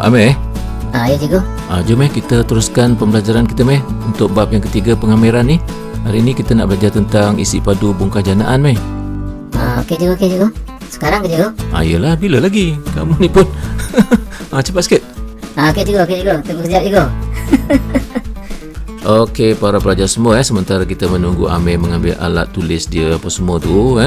Amir. Ya cikgu. Jom kita teruskan pembelajaran kita untuk bab yang ketiga pengameran ni. Hari ni kita nak belajar tentang isi padu bongkah janaan Okey cikgu. Sekarang ke cikgu? Yelah, bila lagi? Kamu ni pun cepat sikit. Okey cikgu. Tunggu sekejap cikgu. Okey, para pelajar semua sementara kita menunggu Amir mengambil alat tulis dia apa semua tu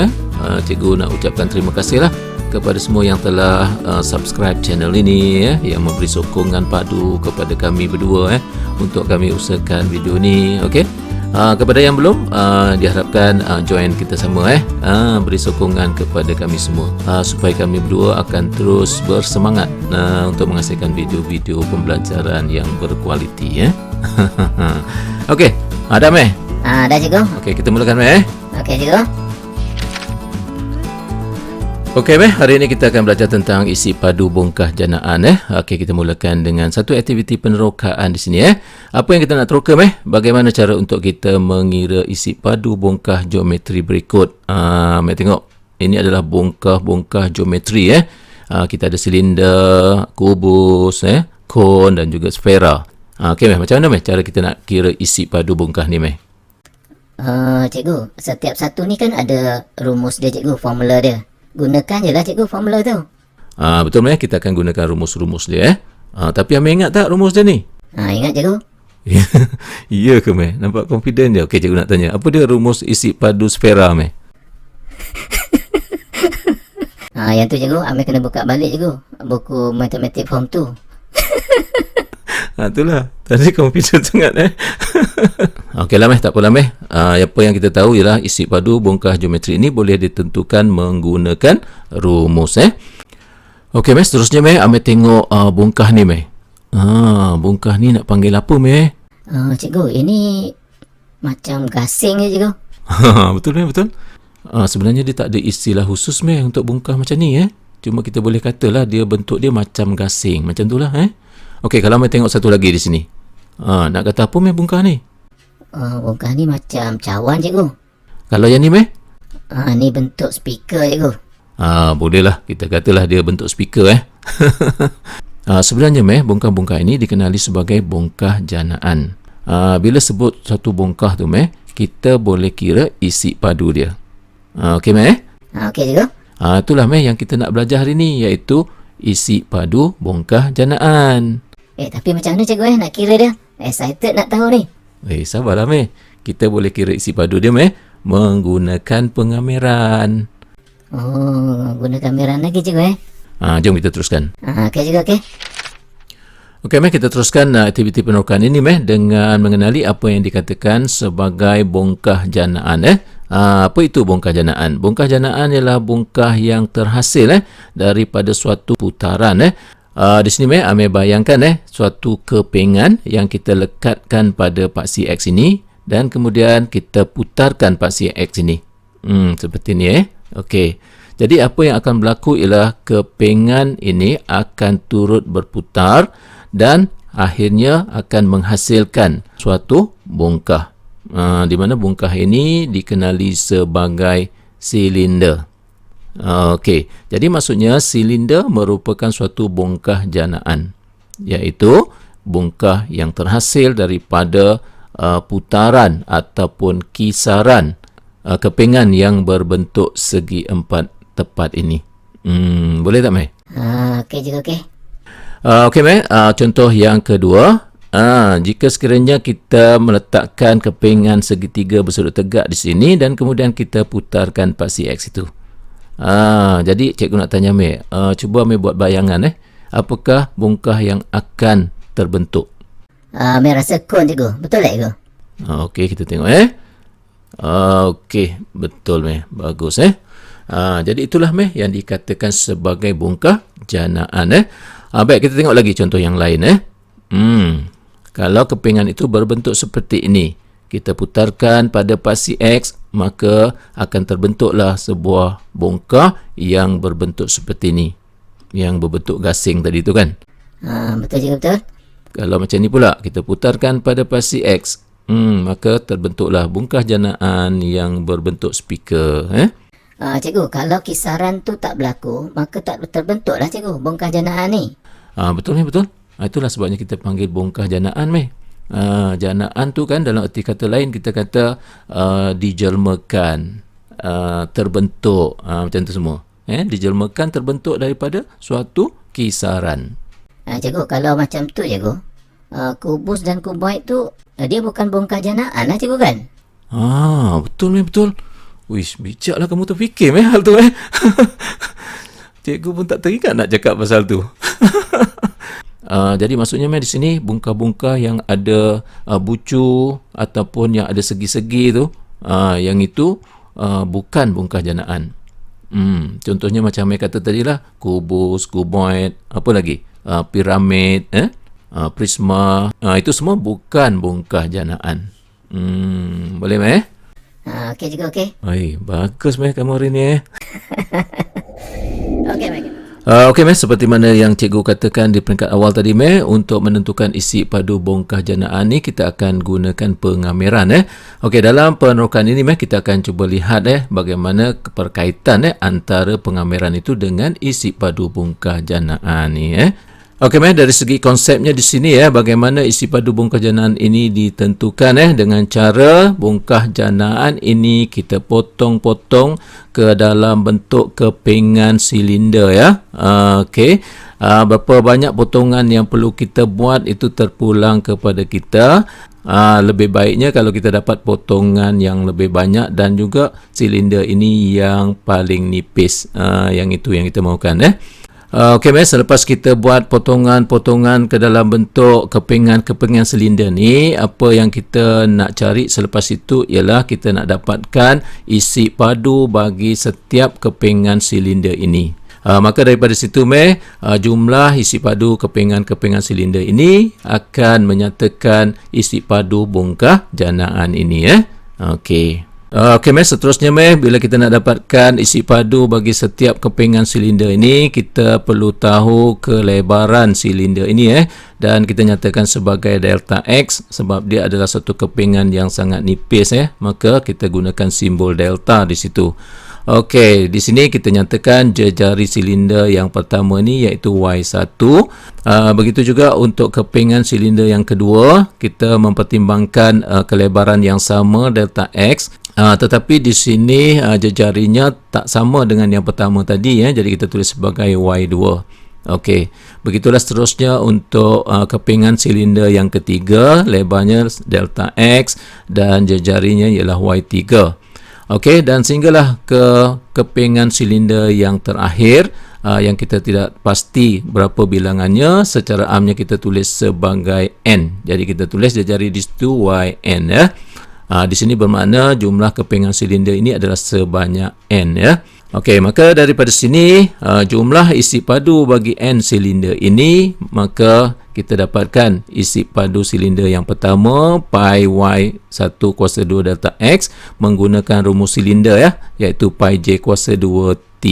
cikgu nak ucapkan terima kasih lah kepada semua yang telah subscribe channel ini yang memberi sokongan padu kepada kami berdua untuk kami usahakan video ni. Okey. Kepada yang belum, diharapkan join kita semua beri sokongan kepada kami semua supaya kami berdua akan terus bersemangat untuk menghasilkan video-video pembelajaran yang berkualiti Okey, dah Meh? Dah cikgu. Okey, kita mulakan Meh. Okey cikgu. Okey Meh, hari ini kita akan belajar tentang isi padu bongkah janaan Okey, kita mulakan dengan satu aktiviti penerokaan di sini Apa yang kita nak teroka Meh? Bagaimana cara untuk kita mengira isi padu bongkah geometri berikut. Meh tengok, ini adalah bongkah-bongkah geometri kita ada silinder, kubus, kon dan juga sfera. Okey Meh, macam mana Meh cara kita nak kira isi padu bongkah ni Meh? Cikgu, setiap satu ni kan ada rumus dia cikgu, formula dia. Gunakan je lah cikgu formula tu. Betul Meh, kita akan gunakan rumus-rumus dia tapi Amir ingat tak rumus dia ni? Ingat cikgu. Ya ke Meh? Nampak confident je. Okey, cikgu nak tanya, apa dia rumus isi padu sfera Meh? Yang tu cikgu, Amir kena buka balik cikgu buku matematik form 2. Itulah, tadi confident sangat Okeylah Meh, tak apalah Meh. Apa yang kita tahu ialah isi padu bongkah geometri ini boleh ditentukan menggunakan rumus Okey Meh, seterusnya Meh, Amir tengok bongkah ni Meh. Bongkah ni nak panggil apa Meh? Cikgu, ini macam gasing je cikgu. Betul Meh, betul. Sebenarnya dia tak ada istilah khusus Meh untuk bongkah macam ni Cuma kita boleh katalah dia bentuk dia macam gasing. Macam tu lah Okey, kalau Meh tengok satu lagi di sini. Nak kata apa Meh bongkah ni? Bongkah ni macam cawan cikgu. Kalau yang ni Meh? Ni bentuk speaker cikgu. Bolehlah kita katalah dia bentuk speaker sebenarnya Meh, bongkah-bongkah ini dikenali sebagai bongkah janaan. Bila sebut satu bongkah tu Meh, kita boleh kira isi padu dia. Okey Meh? Okey cikgu. Itulah Meh yang kita nak belajar hari ni, iaitu isi padu bongkah janaan. Tapi macam mana cikgu nak kira dia? Excited nak tahu ni. Sabarlah Meh. Kita boleh kira isi padu dia Meh menggunakan pengameran. Guna kameran lagi cikgu Jom kita teruskan. Okey cikgu, okey. Okey Meh, kita teruskan aktiviti penerokaan ini Meh dengan mengenali apa yang dikatakan sebagai bongkah janaan Apa itu bongkah janaan? Bongkah janaan ialah bongkah yang terhasil daripada suatu putaran di sini Meh, Amir bayangkan suatu kepengan yang kita lekatkan pada paksi X ini dan kemudian kita putarkan paksi X ini. Seperti ni Okey. Jadi apa yang akan berlaku ialah kepengan ini akan turut berputar dan akhirnya akan menghasilkan suatu bongkah. Di mana bongkah ini dikenali sebagai silinder. Okey, jadi maksudnya silinder merupakan suatu bongkah janaan, iaitu bongkah yang terhasil daripada putaran ataupun kisaran kepengan yang berbentuk segi empat tepat ini. Boleh tak Meh? Okey juga, okey. Okey Meh, contoh yang kedua. Jika sekiranya kita meletakkan kepengan segitiga bersudut tegak di sini dan kemudian kita putarkan paksi X itu. Jadi cikgu nak tanya Meh, cuba Meh buat bayangan apakah bongkah yang akan terbentuk? Meh rasa kon cikgu. Betul tak cikgu? Okey, kita tengok okey, betul Meh. Bagus jadi itulah Meh yang dikatakan sebagai bongkah janaan baik, kita tengok lagi contoh yang lain kalau kepengan itu berbentuk seperti ini, kita putarkan pada paksi X, maka akan terbentuklah sebuah bongkah yang berbentuk seperti ini, yang berbentuk gasing tadi itu kan. Betul juga, betul. Kalau macam ni pula, kita putarkan pada paksi X, maka terbentuklah bongkah janaan yang berbentuk speaker. Cikgu, kalau kisaran tu tak berlaku, maka tak terbentuklah cikgu bongkah janaan ni. Betul meh, betul. Itulah sebabnya kita panggil bongkah janaan meh. Janaan tu kan dalam erti kata lain kita kata dijelmakan, terbentuk, macam tu semua. Dijelmakan, terbentuk daripada suatu kisaran. Cikgu, kalau macam tu cikgu, kubus dan kuboid tu dia bukan bongkah janaan lah cikgu kan? Betul meh, betul. Wish, bijaklah kamu terfikir meh hal tu Cikgu pun tak teringat nak cakap pasal tu. Jadi maksudnya di sini bongkah-bongkah yang ada bucu ataupun yang ada segi-segi tu, yang itu bukan bongkah janaan. Contohnya macam saya kata tadi lah, kubus, kuboid, apa lagi? Piramid, prisma, itu semua bukan bongkah janaan. Boleh meh? Okey cikgu, okey. Bagus meh kamu hari ni Okey, baik. Okey meh, seperti mana yang cikgu katakan di peringkat awal tadi meh, untuk menentukan isi padu bongkah janaan ni kita akan gunakan pengamiran. Okey, dalam penerokan ini meh kita akan cuba lihat bagaimana keperkaitan antara pengamiran itu dengan isi padu bongkah janaan ni Okey meh, dari segi konsepnya di sini bagaimana isi padu bongkah janaan ini ditentukan dengan cara bongkah janaan ini kita potong-potong ke dalam bentuk kepingan silinder Okey. Berapa banyak potongan yang perlu kita buat itu terpulang kepada kita. Lebih baiknya kalau kita dapat potongan yang lebih banyak dan juga silinder ini yang paling nipis. Yang itu yang kita mahukan Okey, selepas kita buat potongan-potongan ke dalam bentuk kepingan-kepingan silinder ni, apa yang kita nak cari selepas itu ialah kita nak dapatkan isi padu bagi setiap kepingan silinder ini. Maka daripada situ jumlah isi padu kepingan-kepingan silinder ini akan menyatakan isi padu bongkah janaan ini Okey. Okey seterusnya bila kita nak dapatkan isi padu bagi setiap kepingan silinder ini, kita perlu tahu kelebaran silinder ini dan kita nyatakan sebagai delta X sebab dia adalah satu kepingan yang sangat nipis maka kita gunakan simbol delta di situ. Okey, di sini kita nyatakan jejari silinder yang pertama ni iaitu Y1. Begitu juga untuk kepingan silinder yang kedua, kita mempertimbangkan kelebaran yang sama delta X. Tetapi di sini jejarinya tak sama dengan yang pertama tadi jadi kita tulis sebagai Y2. Okey, begitulah seterusnya untuk kepingan silinder yang ketiga, lebarnya delta X dan jejarinya ialah Y3. Okey, dan sehinggalah ke kepingan silinder yang terakhir yang kita tidak pasti berapa bilangannya, secara amnya kita tulis sebagai N. Jadi kita tulis jejari di situ YN di sini bermakna jumlah kepingan silinder ini adalah sebanyak N Okey, maka daripada sini jumlah isi padu bagi N silinder ini, maka kita dapatkan isi padu silinder yang pertama pi Y1 kuasa 2 delta X menggunakan rumus silinder iaitu pi J kuasa 2T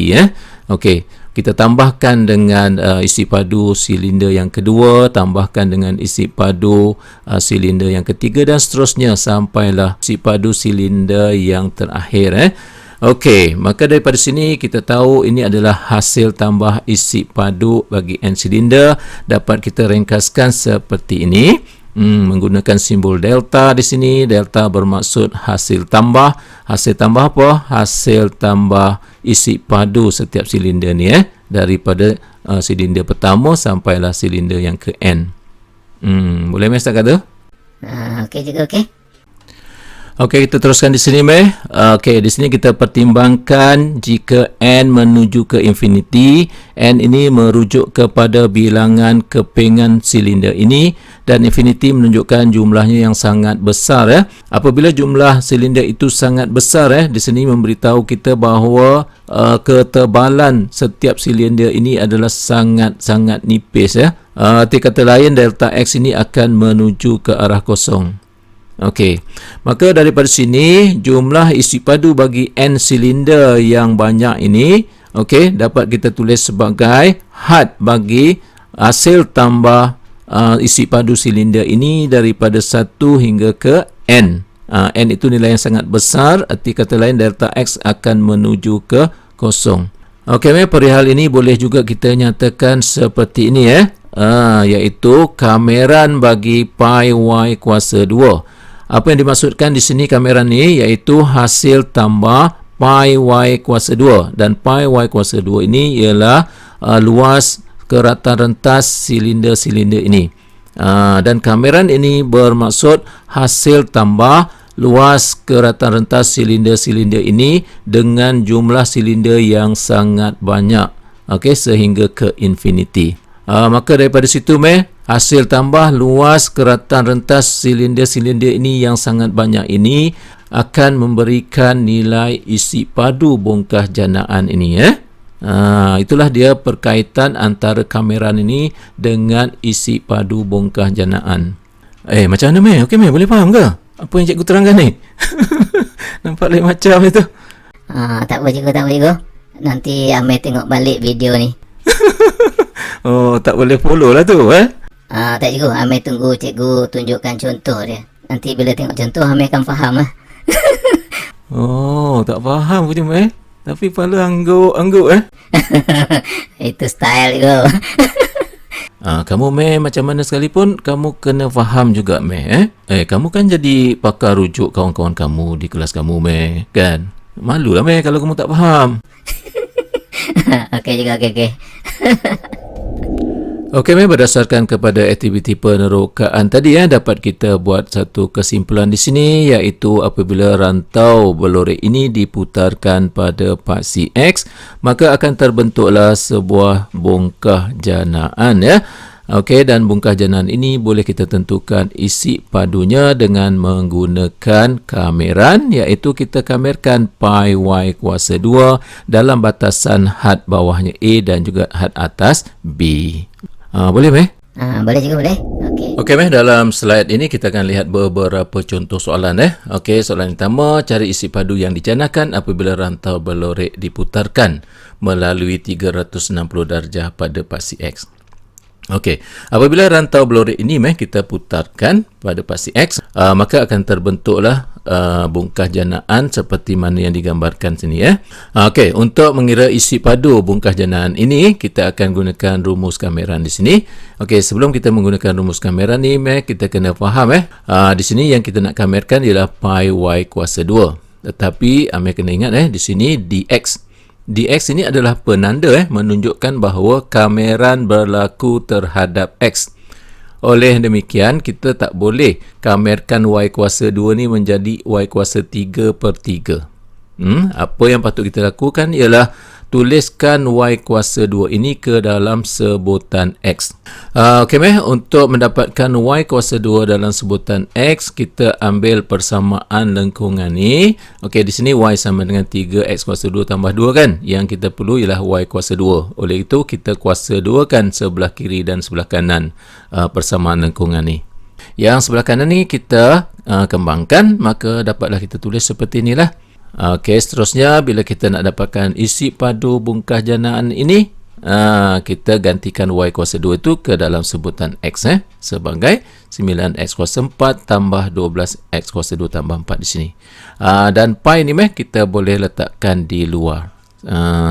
Okey, kita tambahkan dengan isi padu silinder yang kedua, tambahkan dengan isi padu silinder yang ketiga dan seterusnya sampailah isi padu silinder yang terakhir Okey, maka daripada sini kita tahu ini adalah hasil tambah isi padu bagi N silinder. Dapat kita ringkaskan seperti ini. Menggunakan simbol delta di sini. Delta bermaksud hasil tambah. Hasil tambah apa? Hasil tambah isi padu setiap silinder ni daripada silinder pertama sampailah silinder yang ke N. Boleh Mas tak kata? Okey juga, okey. Okey, kita teruskan di sini Okey, di sini kita pertimbangkan jika N menuju ke infinity, N ini merujuk kepada bilangan kepingan silinder ini dan infinity menunjukkan jumlahnya yang sangat besar Apabila jumlah silinder itu sangat besar di sini memberitahu kita bahawa ketebalan setiap silinder ini adalah sangat-sangat nipis Arti kata lain, delta X ini akan menuju ke arah kosong. Okey, maka daripada sini jumlah isi padu bagi N silinder yang banyak ini dapat kita tulis sebagai had bagi hasil tambah isi padu silinder ini daripada 1 hingga ke N. N itu nilai yang sangat besar, arti kata lain delta X akan menuju ke kosong. Okey, perihal ini boleh juga kita nyatakan seperti ini iaitu kameran bagi pi y kuasa 2. Apa yang dimaksudkan di sini kameran ni iaitu hasil tambah pi y kuasa 2, dan pi y kuasa 2 ini ialah luas keratan rentas silinder-silinder ini. Dan kameran ini bermaksud hasil tambah luas keratan rentas silinder-silinder ini dengan jumlah silinder yang sangat banyak, okey, sehingga ke infinity. Maka daripada situ hasil tambah luas keratan rentas silinder-silinder ini yang sangat banyak ini akan memberikan nilai isi padu bongkah janaan ini. Itulah dia perkaitan antara kameran ini dengan isi padu bongkah janaan. Macam mana Okey boleh faham ke apa yang cikgu terangkan ni? Nampak lain macam itu. Tak apa cikgu, tak apa cikgu. Nanti Amir tengok balik video ni. Oh, tak boleh follow lah tu Tak cikgu, Amir tunggu cikgu tunjukkan contoh dia. Nanti bila tengok contoh Amir akan faham lah. Oh, tak faham pun tapi kepala angguk-angguk Itu style cikgu. Kamu macam mana sekalipun kamu kena faham juga kamu kan jadi pakar rujuk kawan-kawan kamu di kelas kamu kan. Malulah kalau kamu tak faham. Okey juga, okey. Okey, berdasarkan kepada aktiviti penerokaan tadi dapat kita buat satu kesimpulan di sini, iaitu apabila rantau berlorek ini diputarkan pada paksi X, maka akan terbentuklah sebuah bongkah janaan Okey, dan bongkah janaan ini boleh kita tentukan isi padunya dengan menggunakan kameran, iaitu kita kamerkan pi y kuasa 2 dalam batasan had bawahnya A dan juga had atas B. Boleh Boleh juga, boleh. Okey dalam slide ini kita akan lihat beberapa contoh soalan Okey, soalan pertama, cari isi padu yang dijanakan apabila rantau berlorek diputarkan melalui 360 darjah pada paksi X. Okey, apabila rantau berlorek ini kita putarkan pada paksi X, maka akan terbentuklah bongkah janaan seperti mana yang digambarkan sini Okey, untuk mengira isi padu bongkah janaan ini kita akan gunakan rumus kameran di sini. Okey, sebelum kita menggunakan rumus kameran ni kita kena faham di sini yang kita nak kamerkan ialah pi y kuasa 2. Tetapi Amir kena ingat di sini dx. Dx ini adalah penanda menunjukkan bahawa kameran berlaku terhadap X. Oleh demikian, kita tak boleh kamerkan Y kuasa 2 ni menjadi Y kuasa 3/3. Apa yang patut kita lakukan ialah tuliskan Y kuasa 2 ini ke dalam sebutan X. Okey, untuk mendapatkan Y kuasa 2 dalam sebutan X, kita ambil persamaan lengkungan ni. Okey, di sini Y sama dengan 3X kuasa 2 tambah 2 kan. Yang kita perlu ialah Y kuasa 2. Oleh itu, kita kuasa 2 kan sebelah kiri dan sebelah kanan persamaan lengkungan ni. Yang sebelah kanan ni kita kembangkan, maka dapatlah kita tulis seperti inilah. Okey, seterusnya bila kita nak dapatkan isi padu bongkah janaan ini, kita gantikan Y kuasa 2 itu ke dalam sebutan X sebagai 9X kuasa 4 tambah 12X kuasa 2 tambah 4 di sini. Dan pi ni kita boleh letakkan di luar.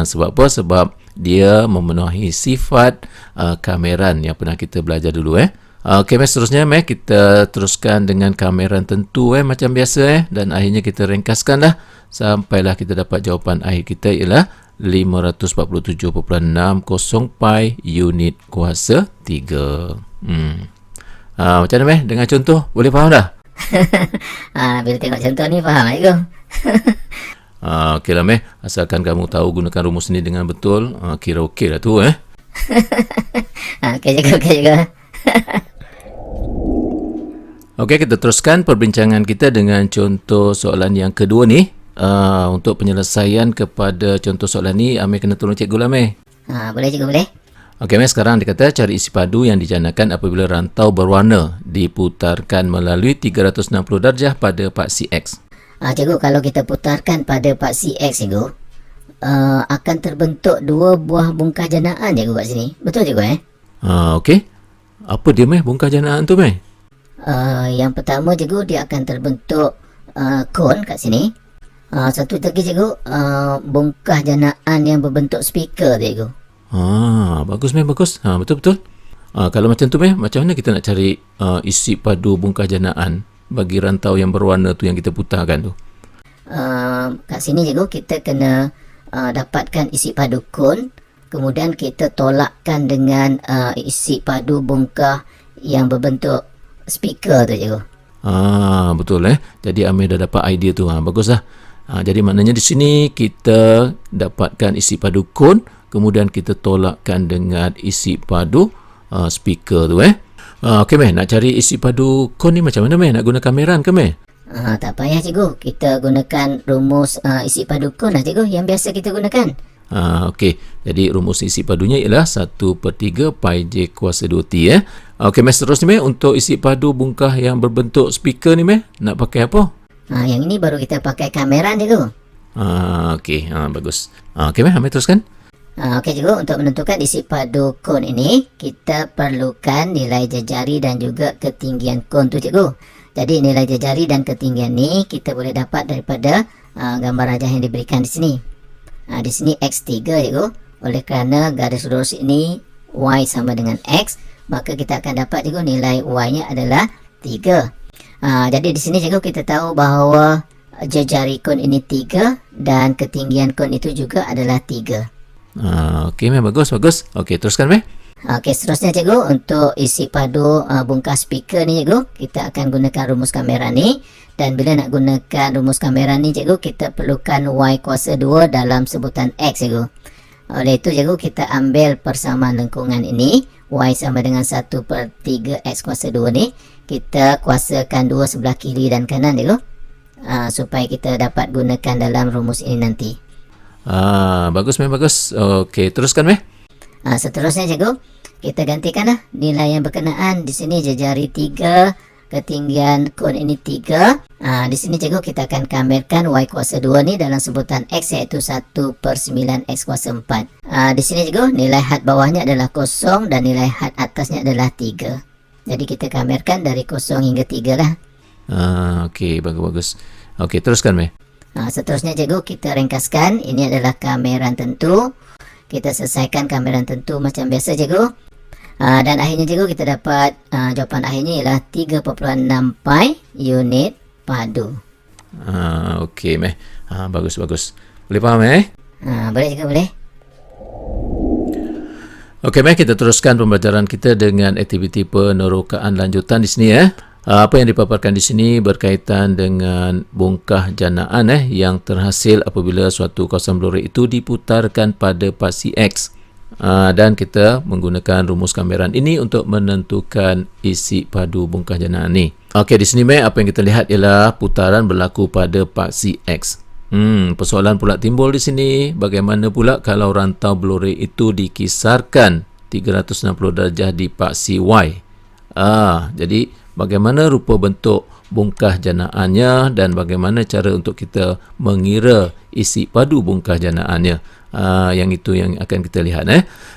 Sebab apa? Sebab dia memenuhi sifat kameran yang pernah kita belajar dulu Okey, seterusnya kita teruskan dengan kameran tentu macam biasa dan akhirnya kita ringkaskanlah sampailah kita dapat jawapan akhir kita ialah 547.60 pi unit kuasa 3. Macam mana dengan contoh? Boleh faham dah? Bila tengok contoh ni faham cikgu. Okeylah asalkan kamu tahu gunakan rumus ni dengan betul, kira okey lah tu Okey juga. Okey, kita teruskan perbincangan kita dengan contoh soalan yang kedua ni. Untuk penyelesaian kepada contoh soalan ni, Amir kena tolong cikgu lah Boleh cikgu, boleh. Okey, sekarang dia kata cari isi padu yang dijanakan apabila rantau berwarna diputarkan melalui 360 darjah pada paksi X. Cikgu, kalau kita putarkan pada paksi X cikgu, akan terbentuk dua buah bongkah janaan cikgu kat sini. Betul cikgu Okey. Apa dia bongkah janaan tu Yang pertama cikgu, dia akan terbentuk kon kat sini. Satu lagi cikgu, bongkah janaan yang berbentuk speaker cikgu. Bagus bagus. Betul-betul. Kalau macam tu macam mana kita nak cari isi padu bongkah janaan bagi rantau yang berwarna tu yang kita putarkan tu? Kat sini cikgu kita kena dapatkan isi padu kon, kemudian kita tolakkan dengan isi padu bongkah yang berbentuk speaker tu cikgu. Betul Jadi Amir dah dapat idea tu. Baguslah. Jadi maknanya di sini kita dapatkan isi padu kon, kemudian kita tolakkan dengan isi padu speaker tu Okey nak cari isi padu kon ni macam mana nak guna kameran ke Tak payah cikgu, kita gunakan rumus isi padu kon lah cikgu yang biasa kita gunakan. Okey, jadi rumus isi padunya ialah 1/3 pi j kuasa 2t Okey, seterusnya untuk isi padu bongkah yang berbentuk speaker ni nak pakai apa? Yang ini baru kita pakai kameran cikgu. Okey, bagus. Okey Amir teruskan. Okey cikgu, untuk menentukan isi padu kon ini kita perlukan nilai jejari dan juga ketinggian kon tu cikgu. Jadi nilai jejari dan ketinggian ni kita boleh dapat daripada gambar rajah yang diberikan di sini. Di sini X3 cikgu. Oleh kerana garis lurus ini Y sama dengan X, maka kita akan dapat cikgu nilai Y nya adalah 3. Jadi di sini cikgu kita tahu bahawa jejari kon ini 3 dan ketinggian kon itu juga adalah 3. Okey bagus. Okey teruskan Okey, seterusnya cikgu, untuk isi padu bongkah speaker ni cikgu, kita akan gunakan rumus kamera ni. Dan bila nak gunakan rumus kamera ni cikgu, kita perlukan Y kuasa 2 dalam sebutan X cikgu. Oleh itu cikgu, kita ambil persamaan lengkungan ini, Y sama dengan 1/3 X kuasa 2 ni. Kita kuasakan 2 sebelah kiri dan kanan cikgu, supaya kita dapat gunakan dalam rumus ini nanti. Bagus bagus. Okey teruskan Seterusnya cikgu, kita gantikanlah nilai yang berkenaan. Di sini jejari 3, ketinggian kon ini 3. Di sini cikgu kita akan kamerkan Y kuasa 2 ni dalam sebutan X, iaitu 1/9 X kuasa 4. Di sini cikgu nilai had bawahnya adalah 0 dan nilai had atasnya adalah 3. Jadi kita kamerkan dari 0 hingga 3 lah. Okey bagus. Okey teruskan Seterusnya cikgu kita ringkaskan. Ini adalah kameran tentu. Kita selesaikan kameran tentu macam biasa cikgu. Dan akhirnya cikgu kita dapat jawapan akhirnya ialah 3.6 pi unit padu. Okey bagus. Boleh faham Boleh cikgu, boleh. Okey kita teruskan pembelajaran kita dengan aktiviti penerokaan lanjutan di sini Apa yang dipaparkan di sini berkaitan dengan bongkah janaan yang terhasil apabila suatu kawasan blorek itu diputarkan pada paksi X. Dan kita menggunakan rumus kameran ini untuk menentukan isi padu bongkah janaan ni. Okey, di sini apa yang kita lihat ialah putaran berlaku pada paksi X. Persoalan pula timbul di sini, bagaimana pula kalau rantau blorek itu dikisarkan 360 darjah di paksi Y. Jadi bagaimana rupa bentuk bongkah janaannya dan bagaimana cara untuk kita mengira isi padu bongkah janaannya. Yang itu yang akan kita lihat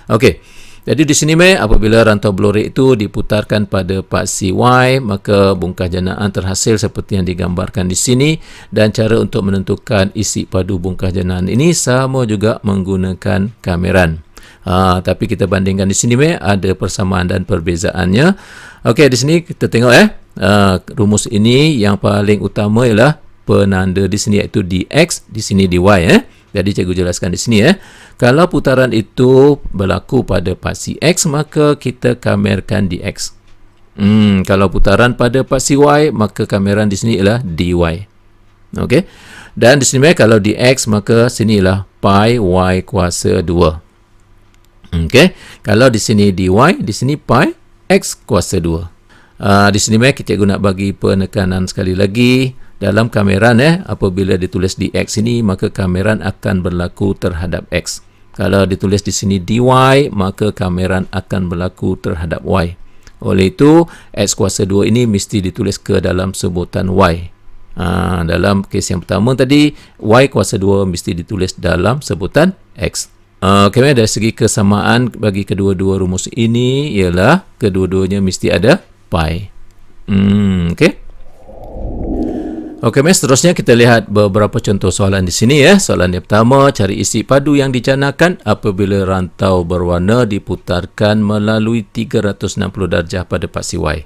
Okey. Jadi di sini apabila rantau blorek itu diputarkan pada paksi Y, maka bongkah janaan terhasil seperti yang digambarkan di sini, dan cara untuk menentukan isi padu bongkah janaan ini sama juga menggunakan kameran. Tapi kita bandingkan di sini ada persamaan dan perbezaannya. Okey, di sini kita tengok rumus ini yang paling utama ialah penanda di sini iaitu dx, di sini dy Jadi cikgu jelaskan di sini kalau putaran itu berlaku pada paksi X, maka kita kamerkan dx. Kalau putaran pada paksi Y, maka kameran di sini ialah dy. Okey. Dan di sini kalau dx, maka sini ialah pi y kuasa 2. Okey. Kalau di sini dy, di sini pi x kuasa 2. Di sini cikgu nak bagi penekanan sekali lagi. Dalam kameran apabila ditulis dx ini, maka kameran akan berlaku terhadap x. Kalau ditulis di sini dy, maka kameran akan berlaku terhadap y. Oleh itu x kuasa 2 ini mesti ditulis ke dalam sebutan y. Dalam kes yang pertama tadi, y kuasa 2 mesti ditulis dalam sebutan x. Dari segi kesamaan bagi kedua-dua rumus ini ialah kedua-duanya mesti ada pi. Okey. Okey, Mas, seterusnya kita lihat beberapa contoh soalan di sini ya. Soalan yang pertama, cari isi padu yang dijanakan apabila rantau berwarna diputarkan melalui 360 darjah pada paksi Y.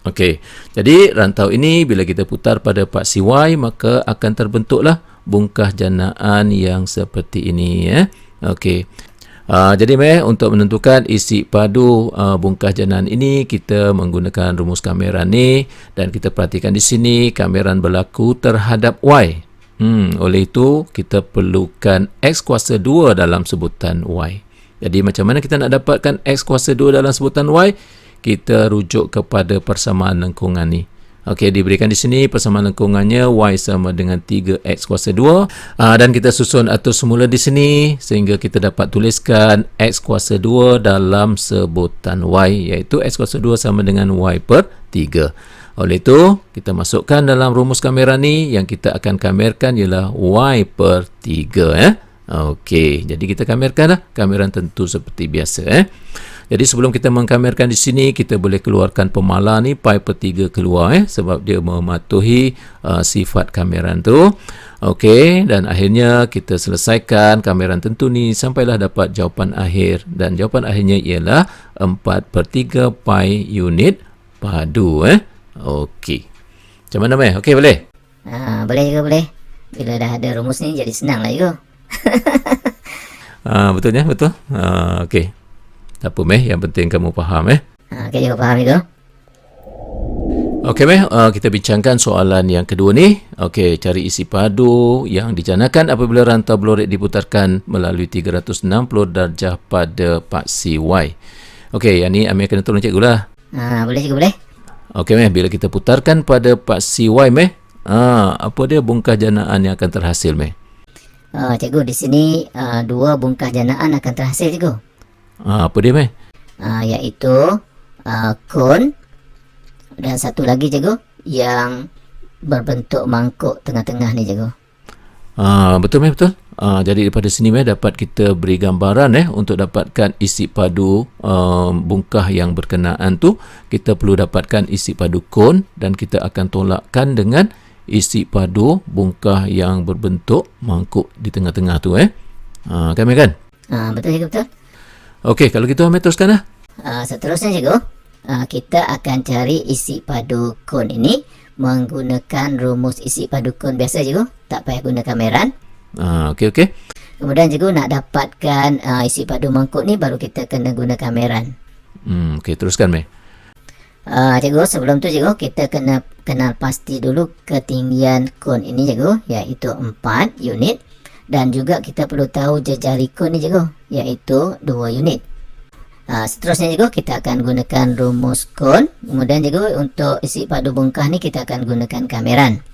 Okey, jadi rantau ini bila kita putar pada paksi Y, maka akan terbentuklah bungkah janaan yang seperti ini ya. Okey. Jadi untuk menentukan isi padu bungkah janaan ini, kita menggunakan rumus kameran ni, dan kita perhatikan di sini kameran berlaku terhadap Y. Oleh itu kita perlukan X kuasa 2 dalam sebutan Y. Jadi macam mana kita nak dapatkan X kuasa 2 dalam sebutan Y? Kita rujuk kepada persamaan lengkungan ni. Okey, diberikan di sini persamaan lengkungannya Y sama dengan 3X kuasa 2. Dan kita susun atur semula di sini sehingga kita dapat tuliskan X kuasa 2 dalam sebutan Y, iaitu X kuasa 2 sama dengan Y per 3. Oleh itu, kita masukkan dalam rumus kameran ni, yang kita akan kamerkan ialah Y per 3. Okey, jadi kita kamerkanlah kameran tentu seperti biasa. Jadi sebelum kita mengkamerkan di sini, kita boleh keluarkan pemala ni, pi per 3 keluar sebab dia mematuhi sifat kameran tu. Okey, dan akhirnya kita selesaikan kameran tentu ni sampailah dapat jawapan akhir, dan jawapan akhirnya ialah 4 per 3 pi unit padu. Okey. Macam mana, Meh? Okey, boleh? Boleh juga, boleh. Bila dah ada rumus ni jadi senang lah juga. Betul ya, betul. Okey. Tak apa, Meh, yang penting kamu faham. Okey, juga faham itu. Okey, Meh, kita bincangkan soalan yang kedua ni. Okey, cari isi padu yang dijanakan apabila rantau bloret diputarkan melalui 360 darjah pada paksi Y. Okey, yang ni Amir kena tolong cikgu lah. Boleh juga, boleh. Okey, Meh, bila kita putarkan pada paksi Y, Meh, apa dia bungkah janaan yang akan terhasil, Meh? Cikgu, di sini dua bungkah janaan akan terhasil, cikgu. Apa dia, Meh? Iaitu kon, dan satu lagi, cikgu, yang berbentuk mangkuk tengah-tengah ni, cikgu. Betul, Meh, betul. Jadi daripada sini, Meh, dapat kita beri gambaran untuk dapatkan isi padu bungkah yang berkenaan tu. Kita perlu dapatkan isi padu kon, dan kita akan tolakkan dengan isi padu bungkah yang berbentuk mangkuk di tengah-tengah tu. Kan, Meh, kan? Betul, cikgu, betul. Okey, kalau gitu Amir teruskanlah. Seterusnya, cikgu, kita akan cari isi padu kon ini menggunakan rumus isi padu kon biasa, cikgu. Tak payah guna kameran. Okey. Kemudian, cikgu, nak dapatkan isi padu mangkuk ni baru kita kena guna kameran. Okey, teruskan, Meh. Cikgu, sebelum tu, cikgu, kita kena kenal pasti dulu ketinggian kon ini, cikgu, iaitu 4 unit. Dan juga kita perlu tahu jejari kon ni, cikgu, iaitu 2 unit. Seterusnya, cikgu, kita akan gunakan rumus kon. Kemudian, cikgu, untuk isi padu bungkah ni kita akan gunakan kameran.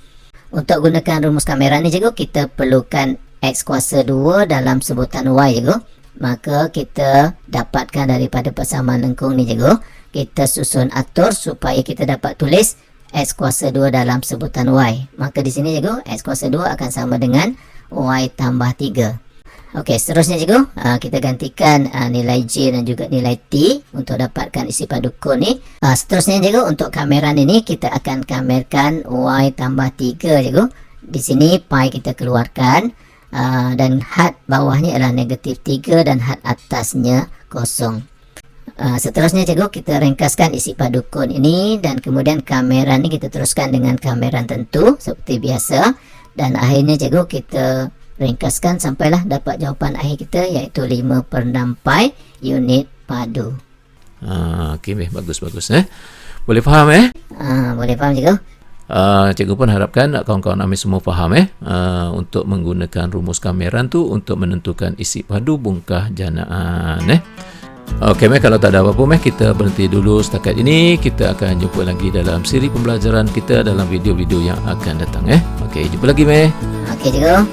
Untuk gunakan rumus kameran ni, cikgu, kita perlukan X kuasa 2 dalam sebutan Y, cikgu. Maka kita dapatkan daripada persamaan lengkung ni, cikgu. Kita susun atur supaya kita dapat tulis X kuasa 2 dalam sebutan Y. Maka di sini, cikgu, X kuasa 2 akan sama dengan Y tambah 3. Okey, seterusnya, cikgu, kita gantikan nilai J dan juga nilai T untuk dapatkan isi padu kon ni. Seterusnya, cikgu, untuk kameran ini kita akan kamerkan Y tambah 3, cikgu. Di sini pi kita keluarkan, dan had bawahnya adalah negatif 3 dan had atasnya kosong. Seterusnya, cikgu, kita ringkaskan isi padu kon ini, dan kemudian kameran ni kita teruskan dengan kameran tentu seperti biasa. Dan akhirnya, cikgu, kita ringkaskan sampailah dapat jawapan akhir kita, iaitu 5 per 6 pi unit padu. Okey, bagus. Boleh faham, Boleh faham, cikgu. Cikgu pun harapkan kawan-kawan Amir semua faham untuk menggunakan rumus kameran tu untuk menentukan isi padu bungkah janaan. Okey, kalau tak ada apa-apa, kita berhenti dulu setakat ini. Kita akan jumpa lagi dalam siri pembelajaran kita dalam video-video yang akan datang. Okey, jumpa lagi, Okey, cikgu.